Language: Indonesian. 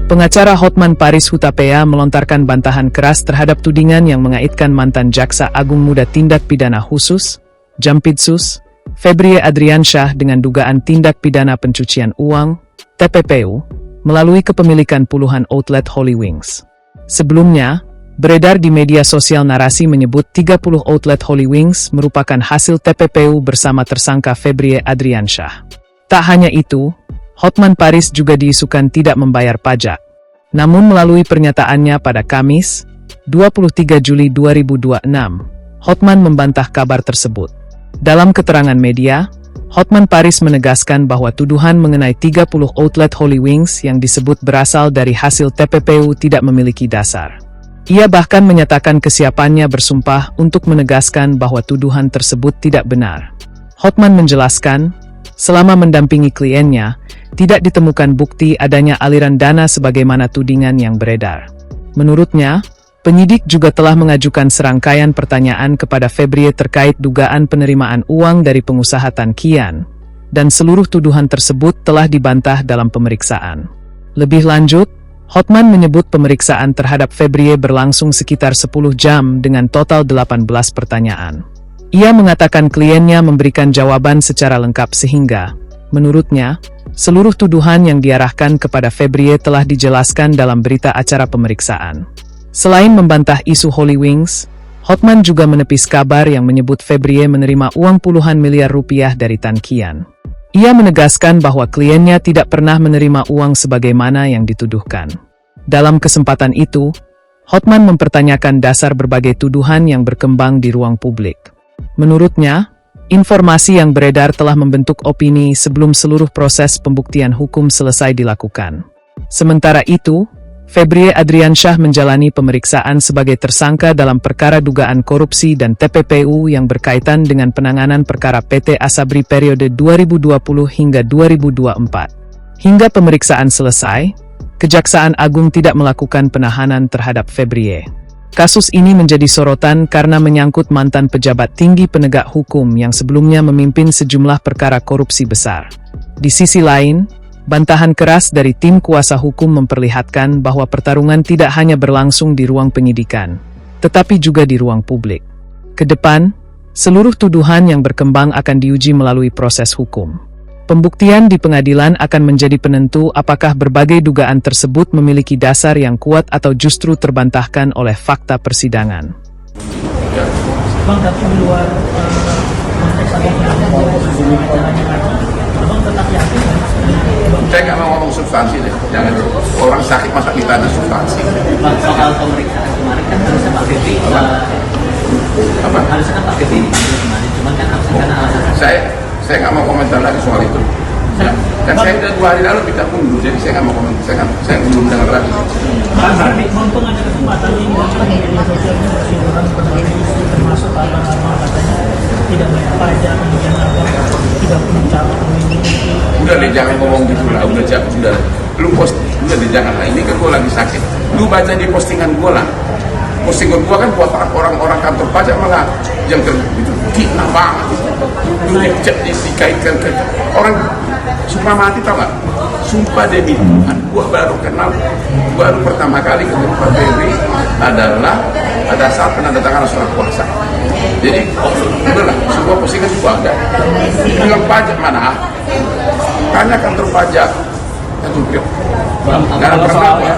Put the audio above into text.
Pengacara Hotman Paris Hutapea melontarkan bantahan keras terhadap tudingan yang mengaitkan mantan Jaksa Agung Muda Tindak Pidana Khusus, Jampitsus, Febrie Adriansyah dengan dugaan tindak pidana pencucian uang, TPPU, melalui kepemilikan puluhan outlet Holy Wings. Sebelumnya, beredar di media sosial narasi menyebut 30 outlet Holy Wings merupakan hasil TPPU bersama tersangka Febrie Adriansyah. Tak hanya itu, Hotman Paris juga diisukan tidak membayar pajak. Namun melalui pernyataannya pada Kamis, 23 Juli 2026, Hotman membantah kabar tersebut. Dalam keterangan media, Hotman Paris menegaskan bahwa tuduhan mengenai 30 outlet Holy Wings yang disebut berasal dari hasil TPPU tidak memiliki dasar. Ia bahkan menyatakan kesiapannya bersumpah untuk menegaskan bahwa tuduhan tersebut tidak benar. Hotman menjelaskan, selama mendampingi kliennya, tidak ditemukan bukti adanya aliran dana sebagaimana tudingan yang beredar. Menurutnya, penyidik juga telah mengajukan serangkaian pertanyaan kepada Febrie terkait dugaan penerimaan uang dari pengusaha Tan Kian, dan seluruh tuduhan tersebut telah dibantah dalam pemeriksaan. Lebih lanjut, Hotman menyebut pemeriksaan terhadap Febrie berlangsung sekitar 10 jam dengan total 18 pertanyaan. Ia mengatakan kliennya memberikan jawaban secara lengkap sehingga, menurutnya, seluruh tuduhan yang diarahkan kepada Febrie telah dijelaskan dalam berita acara pemeriksaan. Selain membantah isu Holy Wings, Hotman juga menepis kabar yang menyebut Febrie menerima uang puluhan miliar rupiah dari Tan Kian. Ia menegaskan bahwa kliennya tidak pernah menerima uang sebagaimana yang dituduhkan. Dalam kesempatan itu, Hotman mempertanyakan dasar berbagai tuduhan yang berkembang di ruang publik. Menurutnya, informasi yang beredar telah membentuk opini sebelum seluruh proses pembuktian hukum selesai dilakukan. Sementara itu, Febrie Adriansyah menjalani pemeriksaan sebagai tersangka dalam perkara dugaan korupsi dan TPPU yang berkaitan dengan penanganan perkara PT Asabri periode 2020 hingga 2024. Hingga pemeriksaan selesai, Kejaksaan Agung tidak melakukan penahanan terhadap Febrie. Kasus ini menjadi sorotan karena menyangkut mantan pejabat tinggi penegak hukum yang sebelumnya memimpin sejumlah perkara korupsi besar. Di sisi lain, bantahan keras dari tim kuasa hukum memperlihatkan bahwa pertarungan tidak hanya berlangsung di ruang penyidikan, tetapi juga di ruang publik. Kedepan, seluruh tuduhan yang berkembang akan diuji melalui proses hukum. Pembuktian di pengadilan akan menjadi penentu apakah berbagai dugaan tersebut memiliki dasar yang kuat atau justru terbantahkan oleh fakta persidangan. Bang, tapi di luar konteks Abang tetap yakin? Saya nggak mau ngomong substansi deh, jangan orang sakit masa kita ada substansi. Bang, soal pemeriksaan kemarin kan harusnya Pak Febri harusnya kan Pak Febri kemarin, cuman kan karena alasan saya nggak mau komentar lagi soal itu. Ya. Dan saya udah 2 hari lalu minta mundur, jadi saya nggak mau komentar. Saya belum dengar lagi. Pak Febri, untung ada kesempatan ini muncul di media sosialnya bersinggungan berbagai isu termasuk abang-abang katanya tidak bayar pajak, kemudian abang tidak punya cara memiliki. Udah deh, jangan ngomong gitu lah. Udah. Lu post, udah deh, jangan lah. Ini kan gue lagi sakit. Lu baca di postingan gue lah. Postingan gue kan buat orang-orang kantor pajak malah yang itu fitnah banget. Lu dikaitkan ke orang sumpah mati, tau gak? Sumpah demi Tuhan, gue baru kenal, baru pertama kali ketemu Pak Febri adalah pada saat penandatanganan surat kuasa. Jadi, udahlah, semua postingan juga ada. Bilang pajak mana? Tanya kantor pajak. Itu nggak pernah ya.